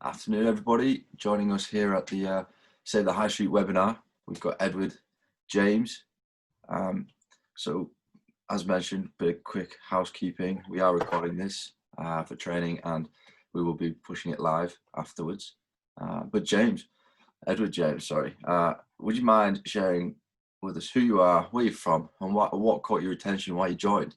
Afternoon, everybody. Joining us here at the Save the High Street webinar, we've got Edward, James. So, as mentioned, bit quick housekeeping. We are recording this for training, and we will be pushing it live afterwards. But James, Edward James, sorry, would you mind sharing with us who you are, where you're from, and what caught your attention, why you joined?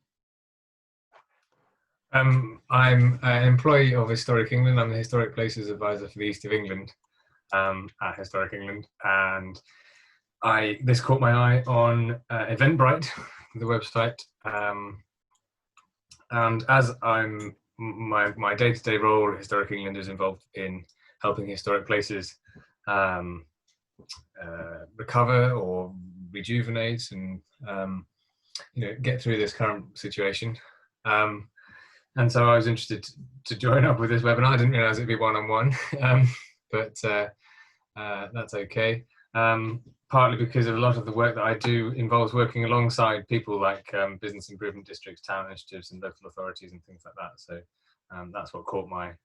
I'm an employee of Historic England. I'm the Historic Places Advisor for the East of England at Historic England, and this caught my eye on Eventbrite, the website, and as my day-to-day role at Historic England is involved in helping historic places recover or rejuvenate and get through this current situation. And so I was interested to join up with this webinar. I didn't realize it'd be one-on-one, but that's okay. Partly because a lot of the work that I do involves working alongside people like business improvement districts, town initiatives, and local authorities and things like that. So that's what caught my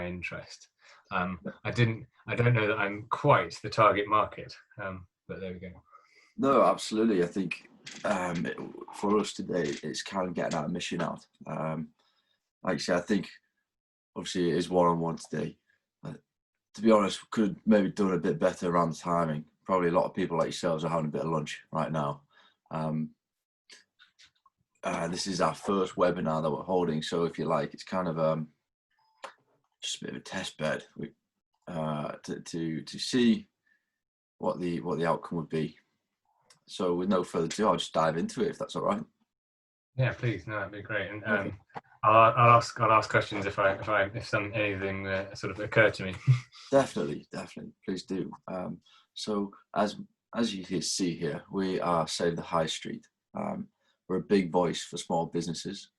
interest. I don't know that I'm quite the target market, but there we go. No, absolutely. I think for us today, it's kind of getting our mission out. Like I say, I think obviously it is one-on-one today. To be honest, we could have maybe done a bit better around the timing. Probably a lot of people like yourselves are having a bit of lunch right now. This is our first webinar that we're holding, so if you like, it's kind of just a bit of a test bed to see what the outcome would be. So with no further ado, I'll just dive into it if that's all right. Yeah, please. No, that'd be great. And okay. I'll ask questions if anything sort of occur to me. Definitely, please do. So as you can see here, we are Save the High Street. We're a big voice for small businesses.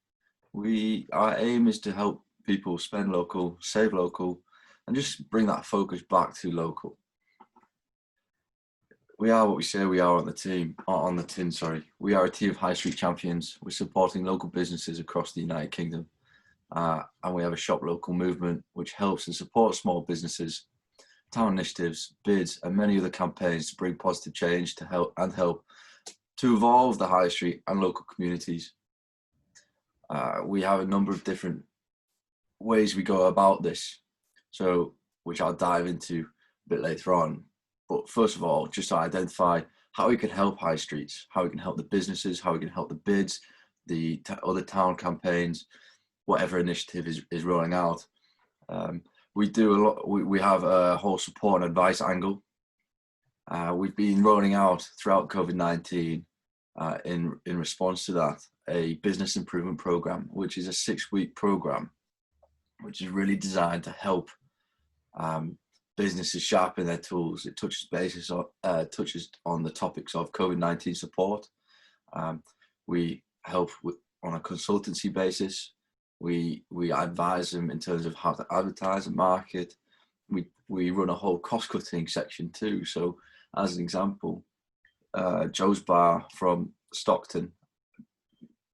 Our aim is to help people spend local, save local, and just bring that focus back to local. We are what we say we are on the tin. We are a team of high street champions. We're supporting local businesses across the United Kingdom. And we have a shop local movement which helps and supports small businesses, town initiatives, bids, and many other campaigns to bring positive change to help to evolve the high street and local communities. We have a number of different ways we go about this, which I'll dive into a bit later on. But first of all, just to identify how we can help high streets, how we can help the businesses, how we can help the bids, the other town campaigns, whatever initiative is rolling out. We do a lot. We have a whole support and advice angle. We've been rolling out throughout COVID-19 in response to that, a business improvement program, which is a 6-week program, which is really designed to help businesses sharpen their tools. It touches on the topics of COVID-19 support. We help on a consultancy basis. We advise them in terms of how to advertise and market. We run a whole cost-cutting section too. So as an example, Joe's Bar from Stockton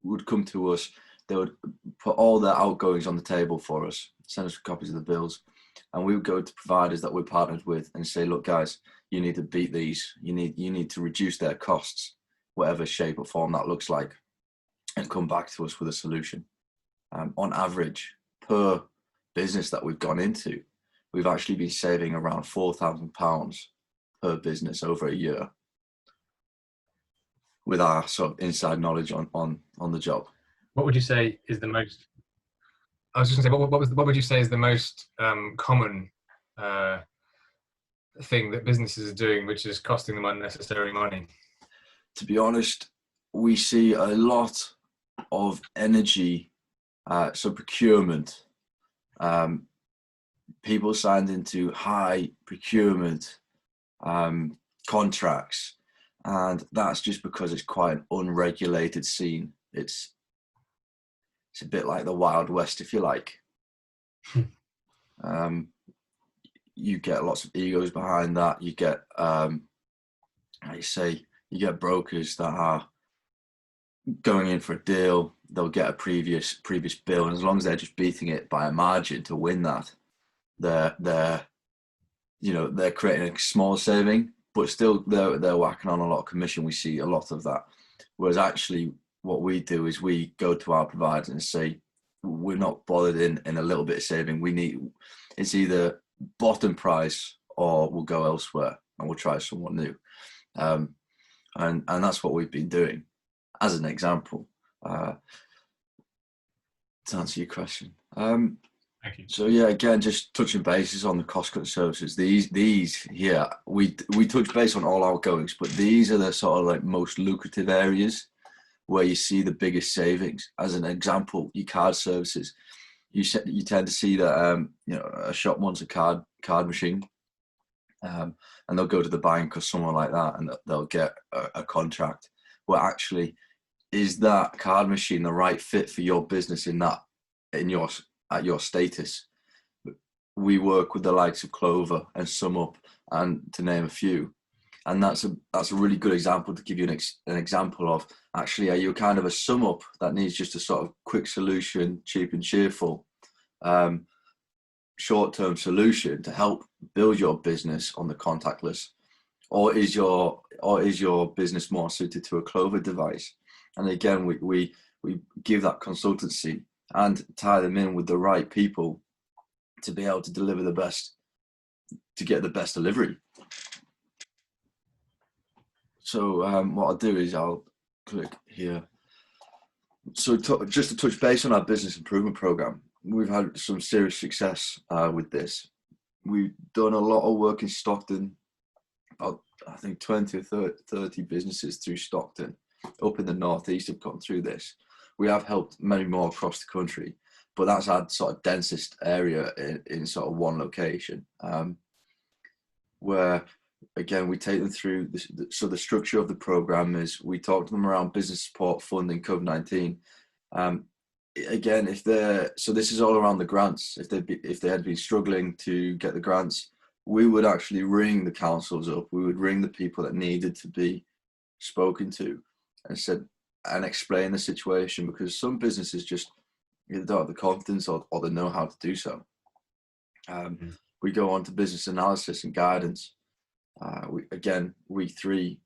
would come to us. They would put all their outgoings on the table for us, send us copies of the bills, and we would go to providers that we're partnered with and say, look guys, you need to beat these. You need to reduce their costs, whatever shape or form that looks like, and come back to us with a solution. On average, per business that we've gone into, we've actually been saving around £4,000 per business over a year with our sort of inside knowledge on the job. What would you say is the most? I was just going to say, what would you say is the most common thing that businesses are doing, which is costing them unnecessary money? To be honest, we see a lot of energy. So procurement, people signed into high procurement contracts, and that's just because it's quite an unregulated scene. It's a bit like the Wild West, if you like. You get lots of egos behind that. You get, you get brokers that are going in for a deal. They'll get a previous bill, and as long as they're just beating it by a margin to win that, they're they're creating a small saving, but still they're whacking on a lot of commission. We see a lot of that. Whereas actually what we do is we go to our providers and say, we're not bothered in a little bit of saving. It's either bottom price or we'll go elsewhere and we'll try someone new. And that's what we've been doing as an example, to answer your question. Thank you. So yeah, again, just touching bases on the cost-cutting services. These here, we touch base on all our goings, but these are the sort of like most lucrative areas where you see the biggest savings. As an example, your card services. You tend to see that a shop wants a card machine, and they'll go to the bank or someone like that, and they'll get a contract. Well, actually, is that card machine the right fit for your business at your status? We work with the likes of Clover and SumUp, and to name a few, and that's a really good example to give you an example of, actually, are you kind of a SumUp that needs just a sort of quick solution, cheap and cheerful, short-term solution to help build your business on the contactless, or is your business more suited to a Clover device? And again, we give that consultancy and tie them in with the right people to be able to deliver to get the best delivery. So what I'll do is I'll click here. So just to touch base on our business improvement program, we've had some serious success with this. We've done a lot of work in Stockton, about I think 20 or 30 businesses through Stockton, up in the northeast have gone through this. We have helped many more across the country, but that's our sort of densest area in sort of one location, where again we take them through so the structure of the program is we talk to them around business support, funding, COVID-19. Again, so this is all around the grants. If they had been struggling to get the grants, we would actually ring the councils up. We would ring the people that needed to be spoken to and explain the situation, because some businesses just either don't have the confidence or the know-how to do so. We go on to business analysis and guidance. Week 3,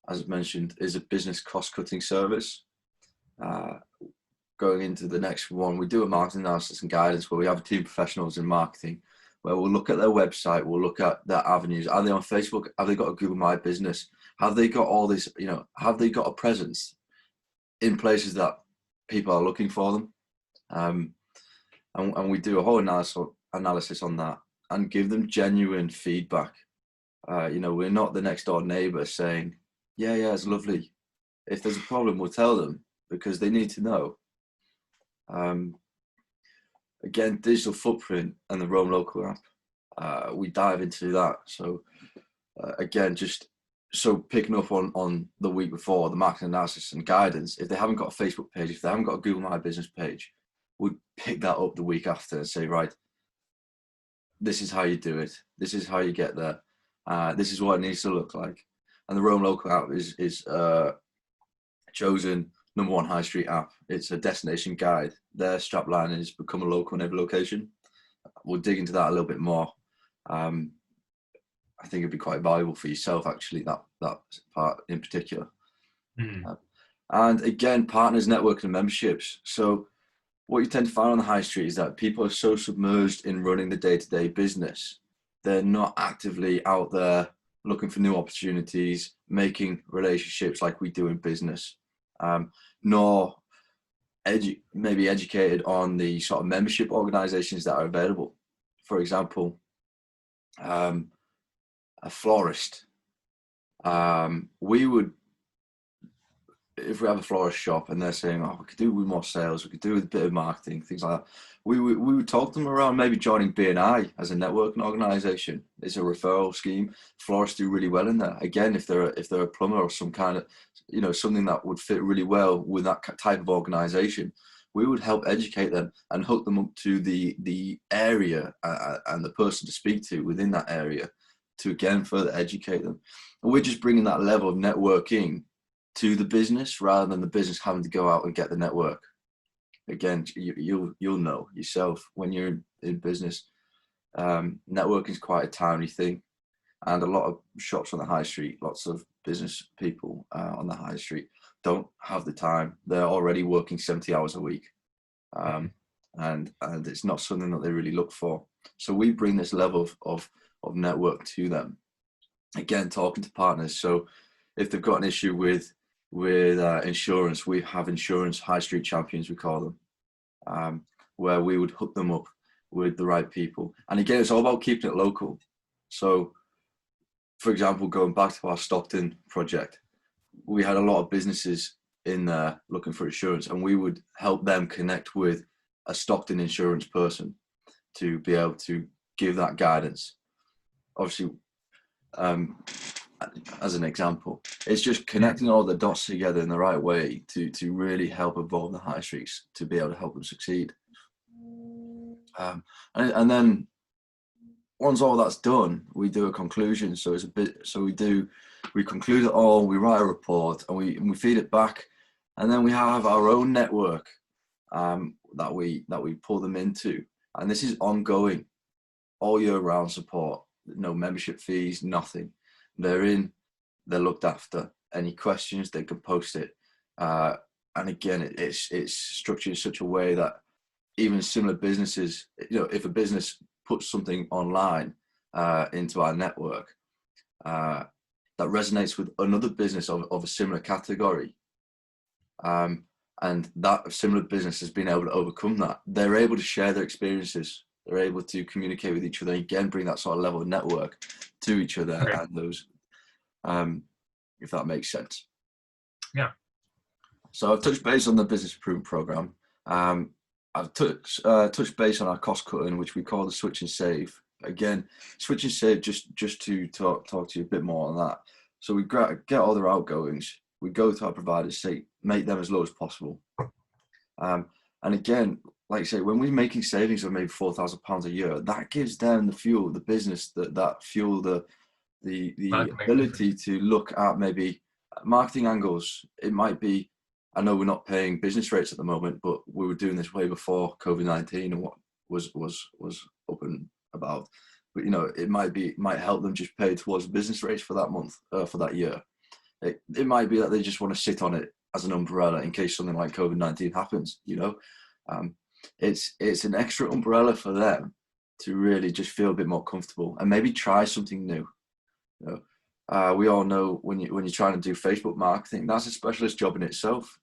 as mentioned, is a business cost-cutting service. Going into the next one, we do a marketing analysis and guidance where we have a team of professionals in marketing, where we'll look at their website, we'll look at their avenues. Are they on Facebook? Have they got a Google My Business? Have they got all this, have they got a presence in places that people are looking for them? And we do a whole analysis on that and give them genuine feedback. We're not the next door neighbor saying, yeah, it's lovely. If there's a problem, we'll tell them, because they need to know. Again, digital footprint and the Roam Local app, we dive into that. So again, picking up on the week before, the marketing analysis and guidance, if they haven't got a Facebook page, if they haven't got a Google My Business page, we'd pick that up the week after and say, right, this is how you do it. This is how you get there. This is what it needs to look like. And the Roam Local app is chosen #1 high street app. It's a destination guide. Their strapline is become a local in every location. We'll dig into that a little bit more. I think it'd be quite valuable for yourself, actually, that part in particular. And again, partners, network, and memberships. So what you tend to find on the high street is that people are so submerged in running the day-to-day business, they're not actively out there looking for new opportunities, making relationships like we do in business, nor maybe educated on the sort of membership organizations that are available. For example, a florist. We would, if we have a florist shop and they're saying, we could do with more sales, we could do with a bit of marketing, things like that, we would talk to them around maybe joining BNI as a networking organization. It's a referral scheme. Florists do really well in there. Again, if they're a plumber or some kind of, something that would fit really well with that type of organization, we would help educate them and hook them up to the area and the person to speak to within that area to, again, further educate them. And we're just bringing that level of networking to the business rather than the business having to go out and get the network. Again, you'll know yourself when you're in business. Networking is quite a towny thing, and a lot of shops on the high street, lots of business people on the high street don't have the time. They're already working 70 hours a week, and it's not something that they really look for. So we bring this level of network to them. Again, talking to partners. So if they've got an issue with insurance, we have insurance high street champions, we call them, where we would hook them up with the right people. And again, it's all about keeping it local. So, for example, going back to our Stockton project, we had a lot of businesses in there looking for insurance, and we would help them connect with a Stockton insurance person to be able to give that guidance. Obviously, as an example, it's just connecting all the dots together in the right way to really help evolve the high streets to be able to help them succeed. And then once all that's done, we do a conclusion. So it's a bit. So we conclude it all. We write a report and we feed it back, and then we have our own network that we pull them into, and this is ongoing, all year round support. No membership fees, nothing. They're in, they're looked after. Any questions, they can post it. And again, it's structured in such a way that even similar businesses, if a business puts something online into our network that resonates with another business of a similar category, and that similar business has been able to overcome that, they're able to share their experiences. They're able to communicate with each other and again bring that sort of level of network to each other. Okay. And those, if that makes sense. Yeah. So I've touched base on the business improvement program. I've touched base on our cost cutting, which we call the switch and save. Again, switch and save, just to talk to you a bit more on that. So we get all their outgoings. We go to our providers, say make them as low as possible. And again, like I say, when we're making savings of maybe £4,000 a year, that gives them the fuel, the business that fuel the ability to look at maybe marketing angles. It might be, I know we're not paying business rates at the moment, but we were doing this way before COVID-19 and what was up and about. But it might help them just pay towards business rates for that month, for that year. It might be that they just want to sit on it as an umbrella in case something like COVID-19 happens. It's an extra umbrella for them to really just feel a bit more comfortable and maybe try something new. We all know when you're trying to do Facebook marketing, that's a specialist job in itself.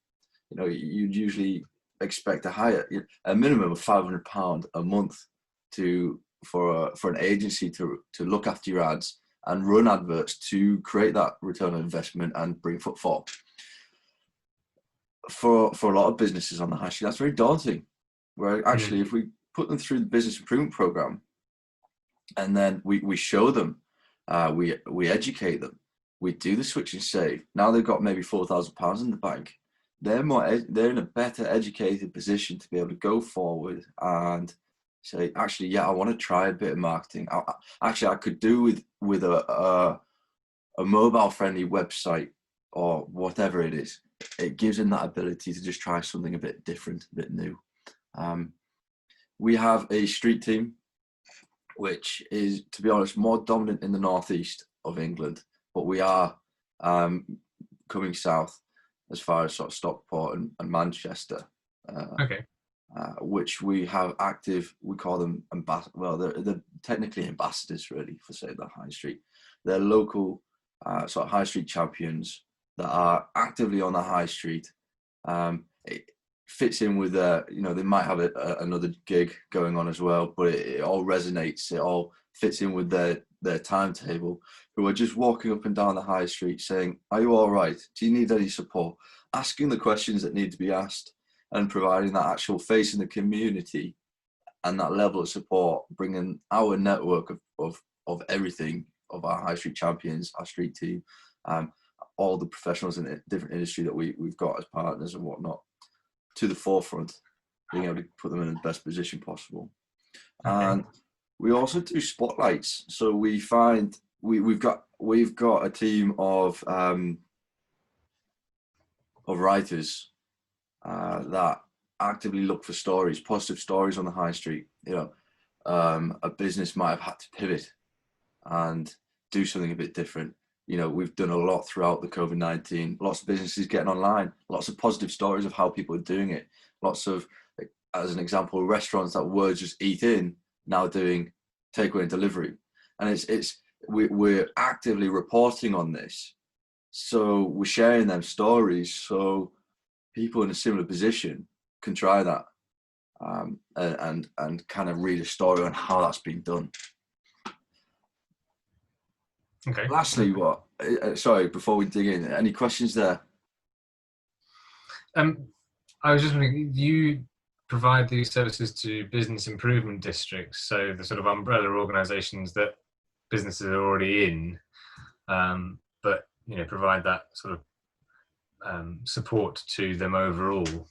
You'd usually expect to hire a minimum of £500 a month for an agency to look after your ads and run adverts to create that return on investment and bring footfall. For a lot of businesses on the high street, that's very daunting. Where actually, if we put them through the business improvement program, and then we show them, we educate them, we do the switch and save. Now they've got maybe £4,000 in the bank. They're in a better educated position to be able to go forward and say, actually, yeah, I want to try a bit of marketing. I could do with a mobile friendly website or whatever it is. It gives them that ability to just try something a bit different, a bit new. We have a street team, which is, to be honest, more dominant in the northeast of England, but we are coming south as far as sort of Stockport and Manchester. Okay. Which we have active, we call them they're technically ambassadors really for, say, the high street. They're local sort of high street champions that are actively on the high street. It fits in with they might have another gig going on as well, but it all resonates. It all fits in with their timetable, who are just walking up and down the high street saying, are you all right? Do you need any support? Asking the questions that need to be asked and providing that actual face in the community and that level of support, bringing our network of everything, of our high street champions, our street team, all the professionals in the different industry that we've got as partners and whatnot, to the forefront, being able to put them in the best position possible. Okay. And we also do spotlights. So we find we've got a team of writers that actively look for stories, positive stories on the high street. a business might have had to pivot and do something a bit different. You know, we've done a lot throughout the COVID-19, lots of businesses getting online, lots of positive stories of how people are doing it. Lots of, as an example, restaurants that were just eat in now doing takeaway and delivery. And we're actively reporting on this. So we're sharing them stories so people in a similar position can try that, and kind of read a story on how that's been done. Okay. Lastly, sorry, before we dig in, any questions there? I was just wondering, you provide these services to business improvement districts, so the sort of umbrella organisations that businesses are already in, but provide that sort of support to them overall.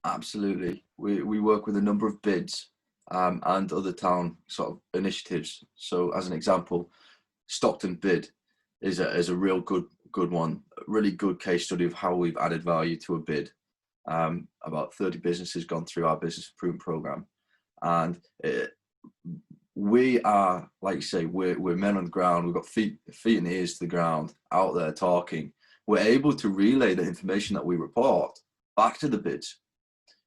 Absolutely, we work with a number of bids and other town sort of initiatives. So, as an example, Stockton bid is a real good one, a really good case study of how we've added value to a bid. About 30 businesses gone through our business improvement program, and we are, like you say, we're men on the ground. We've got feet and ears to the ground, out there talking. We're able to relay the information that we report back to the bids.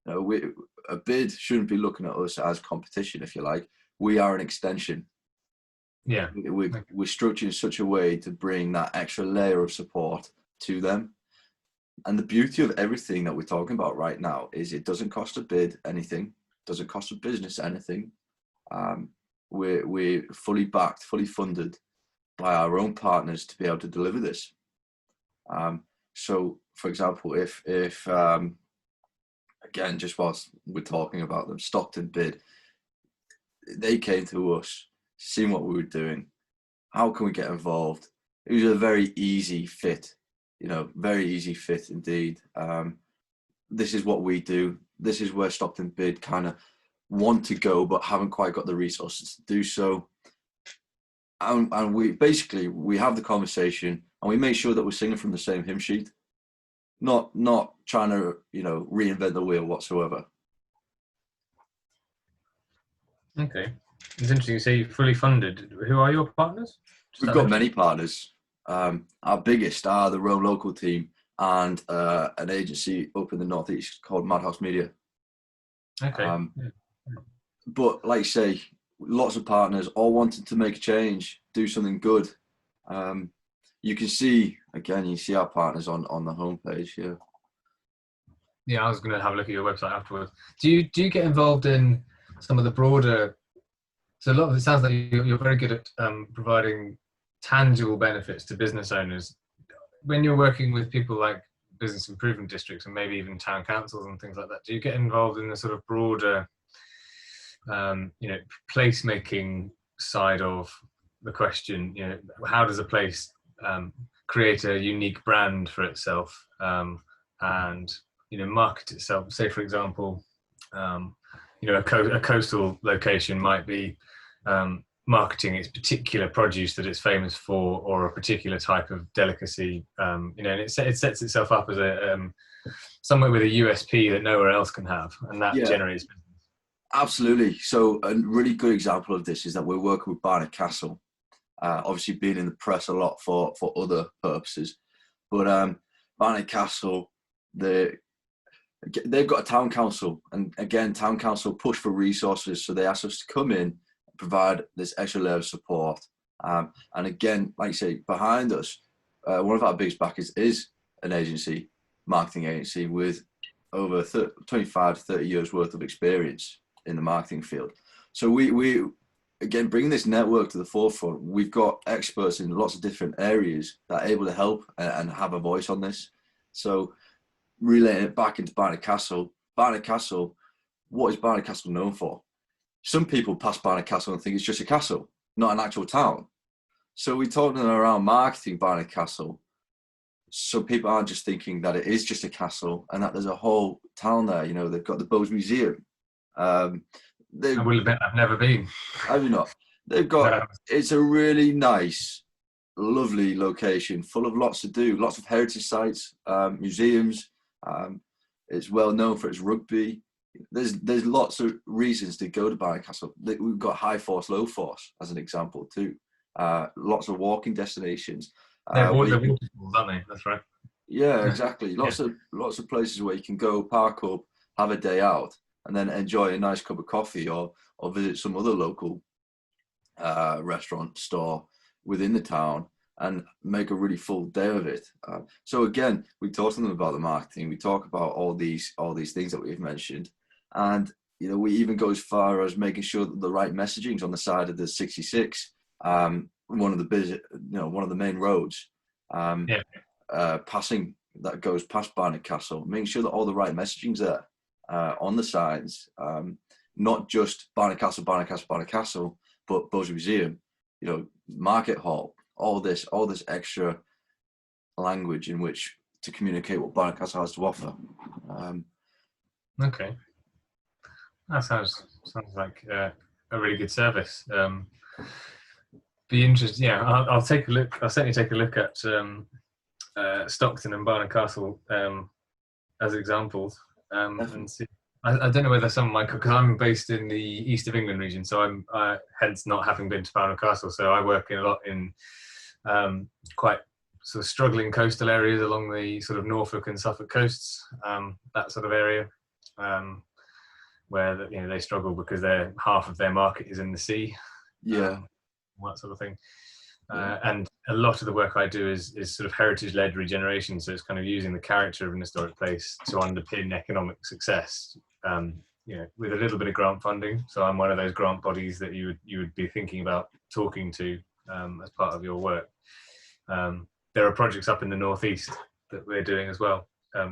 A bid shouldn't be looking at us as competition, if you like. We are an extension. Yeah, we're structured in such a way to bring that extra layer of support to them. And the beauty of everything that we're talking about right now is it doesn't cost a bid anything, doesn't cost a business anything. We're fully backed, fully funded by our own partners to be able to deliver this. So, for example, if again, just whilst we're talking about them, Stockton bid, they came to us, seeing what we were doing. How can we get involved? It was a very easy fit, very easy fit indeed. This is what we do. This is where Stockton bid kind of want to go, but haven't quite got the resources to do so. And we have the conversation, and we make sure that we're singing from the same hymn sheet, not trying to reinvent the wheel whatsoever. Okay, it's interesting. You say you're fully funded. Who are your partners? We've got many partners. Our biggest are the Rome local team and an agency up in the northeast called Madhouse Media. Okay. But like you say, lots of partners all wanting to make a change, do something good. You can see our partners on the homepage here. Yeah, I was going to have a look at your website afterwards. Do you get involved in some of the broader? So a lot of it sounds like you're very good at providing tangible benefits to business owners. When you're working with people like business improvement districts and maybe even town councils and things like that, do you get involved in the sort of broader, placemaking side of the question? How does a place create a unique brand for itself and market itself? Say, for example, a coastal location might be marketing its particular produce that it's famous for, or a particular type of delicacy, and it sets itself up as somewhere with a USP that nowhere else can have, and that generates business. Absolutely. So a really good example of this is that we're working with Barnet Castle, obviously being in the press a lot for other purposes, but Barnet Castle, they've got a town council, and again, town council push for resources, so they asked us to come in, provide this extra layer of support, and again, like I say, behind us, one of our biggest backers is an agency, marketing agency with over 25 to 30 years worth of experience in the marketing field. So we again, bringing this network to the forefront, we've got experts in lots of different areas that are able to help and have a voice on this. So relaying it back into Barnet Castle, what is Barnet Castle known for? Some people pass Barnet Castle and think it's just a castle, not an actual town. So we talk to them around marketing Barnet Castle, so people aren't just thinking that it is just a castle and that there's a whole town there. They've got the Bowes Museum. I will admit I've never been. Have you not? They've got, it's a really nice, lovely location full of lots to do, lots of heritage sites, museums. It's well known for its rugby. there's lots of reasons to go to Barnard We've got high force, low force as an example too. Lots of walking destinations. They're waterfalls, aren't they? That's right. Yeah, exactly. Lots of places where you can go park up, have a day out, and then enjoy a nice cup of coffee or visit some other local restaurant store within the town and make a really full day of it. So again, we talk to them about the marketing. We talk about all these things that we've mentioned, and we even go as far as making sure that the right messaging's on the side of the 66, one of the main roads, passing that goes past Barnard Castle, making sure that all the right messaging's there on the signs, not just Barnard Castle, but Bowes Museum, Market Hall, all this extra language in which to communicate what Barnard Castle has to offer. Okay, that sounds like a really good service. Be interested. Yeah, I'll take a look. I'll certainly take a look at Stockton and Barnard Castle as examples, and see. I don't know whether some of my, because I'm based in the east of England region, so I'm hence not having been to Barnard Castle. So I work a lot in quite sort of struggling coastal areas along the sort of Norfolk and Suffolk coasts, that sort of area, where they struggle because half of their market is in the sea. Yeah. That sort of thing. And a lot of the work I do is sort of heritage-led regeneration. So it's kind of using the character of an historic place to underpin economic success, with a little bit of grant funding. So I'm one of those grant bodies that you would be thinking about talking to as part of your work. There are projects up in the northeast that we're doing as well,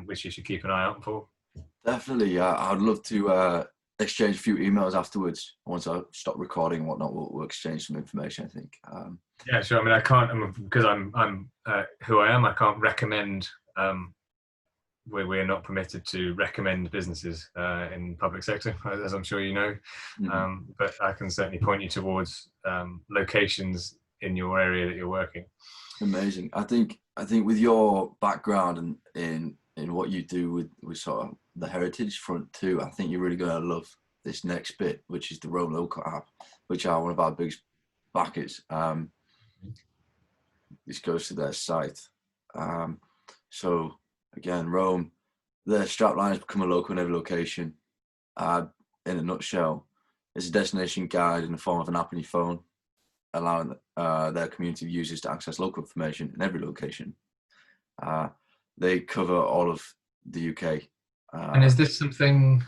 which you should keep an eye out for. Definitely. I'd love to exchange a few emails afterwards. Once I stop recording and whatnot, we'll exchange some information, I think. Yeah, sure. I mean, I can't, because I'm who I am, I can't recommend, we're not permitted to recommend businesses in public sector, as I'm sure you know. Mm-hmm. But I can certainly point you towards locations in your area that you're working. Amazing. I think with your background and in what you do with sort of the heritage front too, I think you're really going to love this next bit, which is the Rome Local app, which are one of our biggest backers. This goes to their site. So again, Rome, their strapline has become a local in every location. In a nutshell, it's a destination guide in the form of an app on your phone, allowing their community of users to access local information in every location. They cover all of the UK. And is this something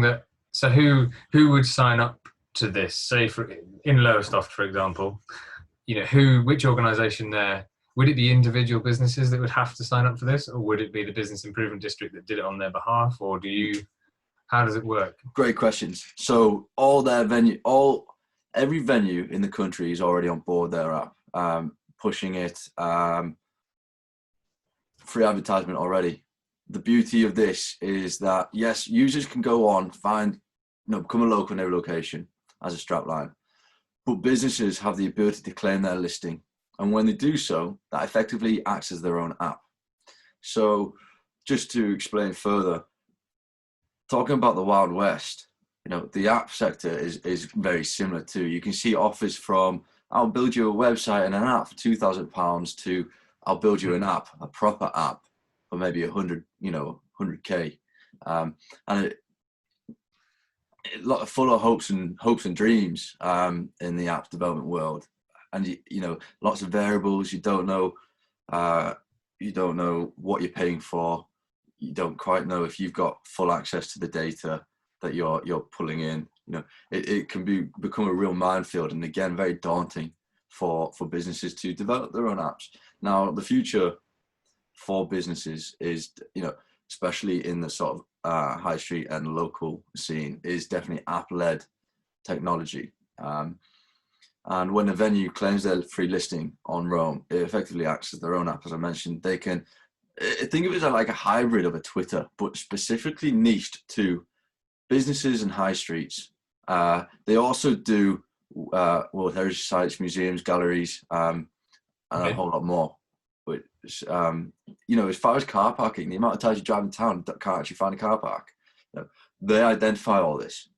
that, so who would sign up to this? Say in Lowestoft, for example, which organisation there? Would it be individual businesses that would have to sign up for this, or would it be the Business Improvement District that did it on their behalf, or how does it work? Great questions. So every venue in the country is already on board their app, pushing it, free advertisement already. The beauty of this is that, yes, users can go on, become a local in every location as a strapline, but businesses have the ability to claim their listing. And when they do so, that effectively acts as their own app. So just to explain further, talking about the Wild West, the app sector is very similar too. You can see offers from, I'll build you a website and an app for £2,000 to, I'll build you an app, a proper app for maybe 100K. And a lot full of hopes and dreams in the app development world. And lots of variables. You don't know what you're paying for. You don't quite know if you've got full access to the data that you're pulling in. It can become a real minefield, and again, very daunting for businesses to develop their own apps. Now, the future for businesses is, especially in the sort of high street and local scene, is definitely app-led technology. And when a venue claims their free listing on Rome, it effectively acts as their own app. As I mentioned, they can think of it as like a hybrid of a Twitter, but specifically niched to businesses and high streets. They also do World Heritage sites, museums, galleries, and a whole lot more. But as far as car parking, the amount of times you drive in town that can't actually find a car park, They identify all this.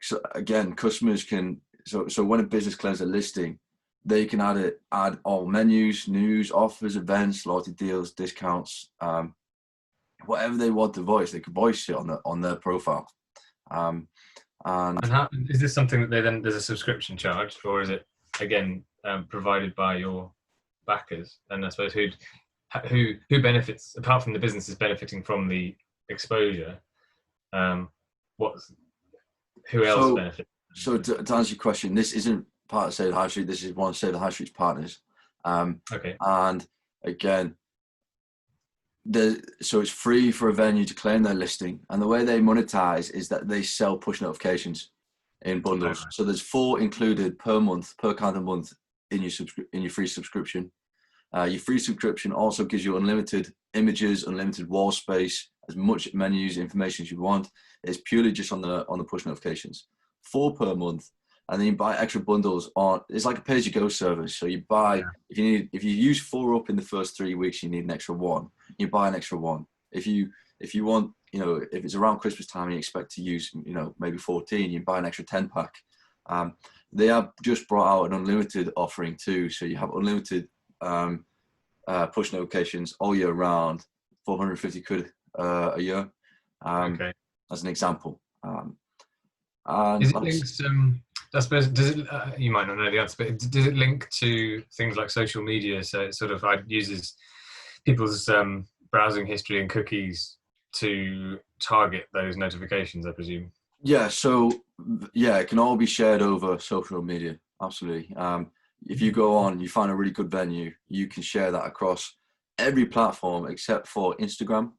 So again, customers can, so when a business claims a listing, they can add all menus, news, offers, events, loyalty deals, discounts, whatever they want to voice, they can voice it on their profile. And how, is this something that there's a subscription charge, or is it again provided by your backers? And I suppose who benefits, apart from the businesses benefiting from the exposure? Who else benefits? So to answer your question, this isn't part of Save the High Street. This is one of Save the High Street's partners. Okay. And again, so it's free for a venue to claim their listing, and the way they monetize is that they sell push notifications in bundles. Okay. So there's 4 included per calendar month in your free subscription. Your free subscription also gives you unlimited images, unlimited wall space, as much menus, information as you want. It's purely just on the push notifications. 4 per month, and then you buy extra bundles on. It's like a pay-as-you-go service. So you buy, if you use 4 up in the first 3 weeks, you need an extra 1. You buy an extra 1. If you want, if it's around Christmas time and you expect to use, maybe 14, you buy an extra 10 pack. They have just brought out an unlimited offering too. So you have unlimited push notifications all year round, 450 quid a year, as an example. Is it linked? I suppose, does it? You might not know the answer, but does it link to things like social media? So it sort of uses people's browsing history and cookies to target those notifications, I presume. Yeah. So it can all be shared over social media. Absolutely. If you go on, you find a really good venue, you can share that across every platform except for Instagram.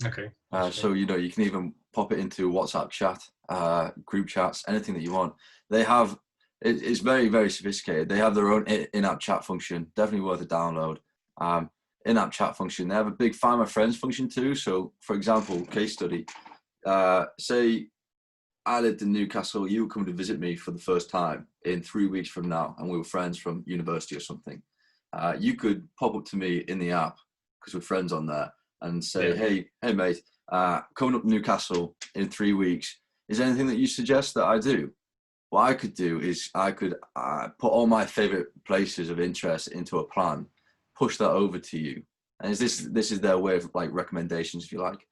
Okay. So you can even pop it into WhatsApp chat, group chats, anything that you want. They have it's very, very sophisticated. They have their own in-app chat function, definitely worth a download. In-app chat function. They have a big Find My Friends function too. So, for example, case study. Say I lived in Newcastle. You would come to visit me for the first time in 3 weeks from now, and we were friends from university or something. You could pop up to me in the app because we're friends on there and say, hey mate, coming up to Newcastle in 3 weeks. Is there anything that you suggest that I do? What I could do is I could put all my favorite places of interest into a plan, push that over to you. And this is their way of like recommendations, if you like.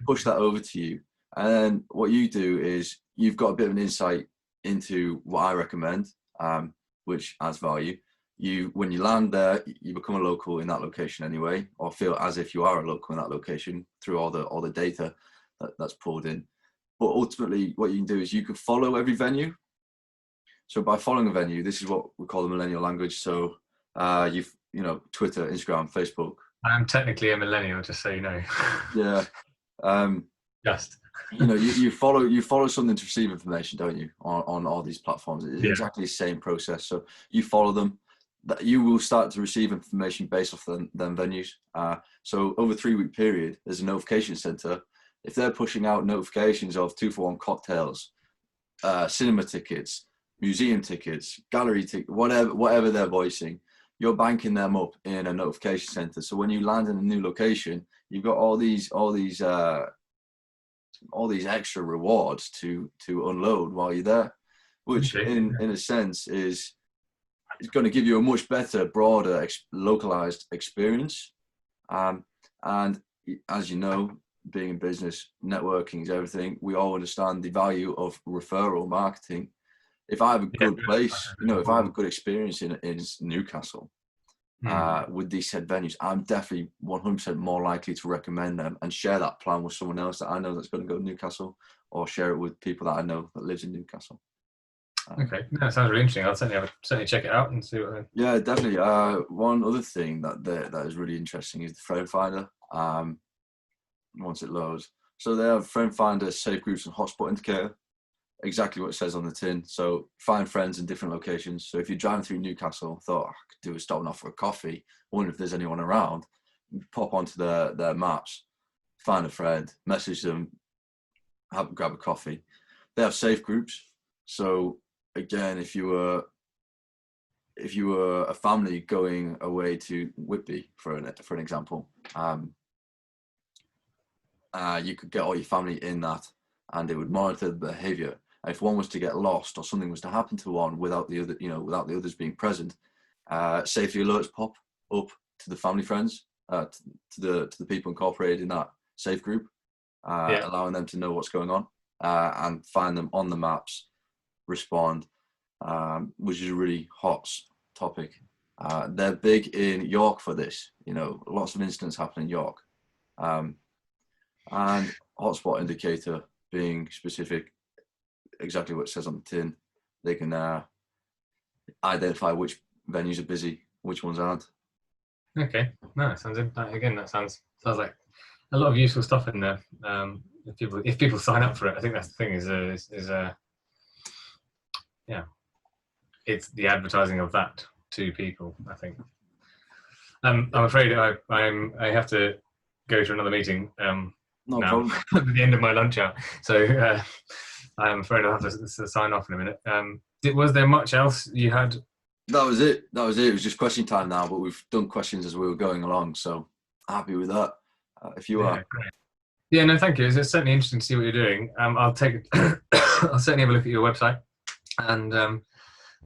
Push that over to you. And then what you do is you've got a bit of an insight into what I recommend, which adds value. When you land there, you become a local in that location anyway, or feel as if you are a local in that location through all the data that's pulled in. But ultimately, what you can do is you can follow every venue. So by following a venue, this is what we call the millennial language. So Twitter, Instagram, Facebook. I'm technically a millennial, just so you know. Yeah. Just. You follow something to receive information, don't you? On all these platforms, it's exactly the same process. So you follow them. That you will start to receive information based off them venues. So over a 3-week period, there's a notification center. If they're pushing out notifications of 2-for-1 cocktails, cinema tickets, museum tickets, gallery tickets, whatever they're voicing, you're banking them up in a notification center. So when you land in a new location, you've got all these extra rewards to unload while you're there, which in a sense is going to give you a much better, broader, localized experience. And as you know, being in business, networking is everything. We all understand the value of referral marketing. If I have a good place, if I have a good experience in Newcastle with these said venues, I'm definitely 100% more likely to recommend them and share that plan with someone else that I know that's going to go to Newcastle, or share it with people that I know that lives in Newcastle. Okay, that sounds really interesting. I'll certainly check it out and see what. Yeah, definitely. One other thing that is really interesting is the Friend Finder. Once it loads, so they have Friend Finder, Safe Groups, and Hotspot Indicator. Exactly what it says on the tin. So find friends in different locations. So if you're driving through Newcastle, thought I could do a stopping off for a coffee, wonder if there's anyone around, pop onto their maps, find a friend, message them, grab a coffee. They have Safe Groups. So again, if you were a family going away to Whitby for an example, you could get all your family in that, and it would monitor the behaviour. And if one was to get lost or something was to happen to one without the other, without the others being present, safety alerts pop up to the family friends, to the people incorporated in that safe group, allowing them to know what's going on, and find them on the maps, respond, which is a really hot topic. They're big in York for this. Lots of incidents happen in York, and hotspot indicator being specific, exactly what it says on the tin. They can identify which venues are busy, which ones aren't. Okay, no, that sounds like a lot of useful stuff in there. If people sign up for it, I think that's the thing. It's the advertising of that to people, I think. I'm afraid I have to go to another meeting No now problem. at the end of my lunch hour. So I'm afraid I'll have to sign off in a minute. Was there much else you had? That was it. It was just question time now, but we've done questions as we were going along, so happy with that. If you are. Great. Yeah, no, thank you. It's certainly interesting to see what you're doing. I'll certainly have a look at your website and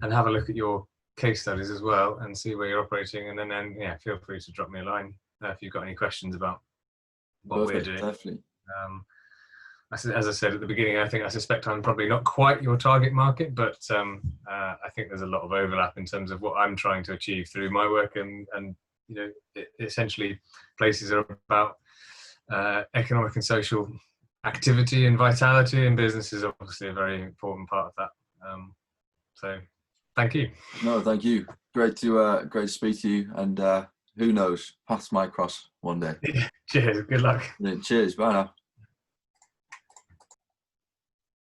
have a look at your case studies as well and see where you're operating. And then feel free to drop me a line if you've got any questions about what we're doing. Definitely. As I said at the beginning, I suspect I'm probably not quite your target market, but I think there's a lot of overlap in terms of what I'm trying to achieve through my work, and essentially places are about economic and social activity and vitality, and business is obviously a very important part of that. So thank you. No, thank you. Great to speak to you, and who knows, paths might cross one day. Cheers. Good luck. Cheers. Bye now.